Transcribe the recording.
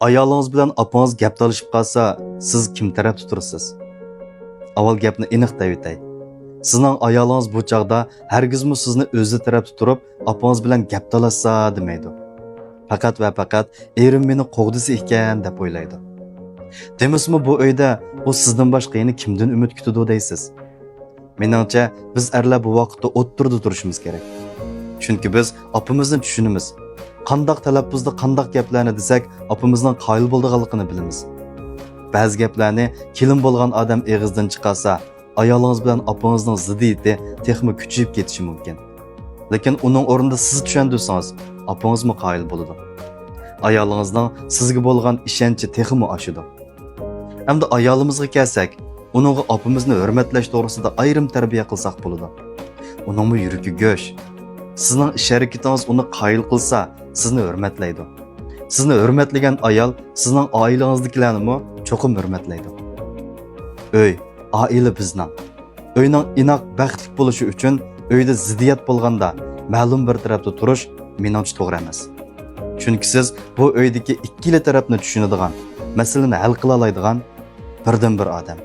Ayolınız bilan apаңыз gap talashib qolsa, siz kim tarafda tursiz? Avval gapni aniq deb o'tay. Sizning ayolınız bu chaqda hargizmi sizni o'zi tarafda turib, apаңыз bilan gap talashsa demaydi. Faqat va faqat erim meni qo'g'disi ekan deb o'ylaydi. Demasmi bu uyda u sizdan boshqa yana kimdan umid kutadi deysiz? Meningcha biz erlar bu vaqtda o'ttirda turishimiz kerak. Chunki biz opamizni tushunamiz. Qandaq talaffuzda qandaq gaplarni desak, opamizning qoyil bo'lganligini bilamiz. Ba'zi gaplarni kelin bo'lgan odam eg'izdan chiqarsa, ayolingiz bilan opangizning ziddiyati texmi kuchayib ketishi mumkin. Lekin uning o'rnida siz tushundirsangiz, opangizmi qoyil bo'ladi. Ayolingizning sizga bo'lgan ishonchi texmi oshadi. Hamda ayolimizga kelsak, uningga opamizni hurmatlash to'g'risida ayrim tarbiya qilsak bo'ladi. Uningmi yuragi go'sh. Sizning ish harakatingiz uni qoyil qilsa, sizni hurmatlaydi. Sizni hurmatlagan ayol sizning oilangizdagilarni cho'qim hurmatlaydi. Uy, oila bizning. Uyning inoq baxtli bo'lishi uchun uyda ziddiyat bo'lganda ma'lum bir tarafda turish meningcha to'g'ri emas. Chunki siz bu uydagi ikkala tarafni tushunadigan, masalani hal qila oladigan birdan bir odam.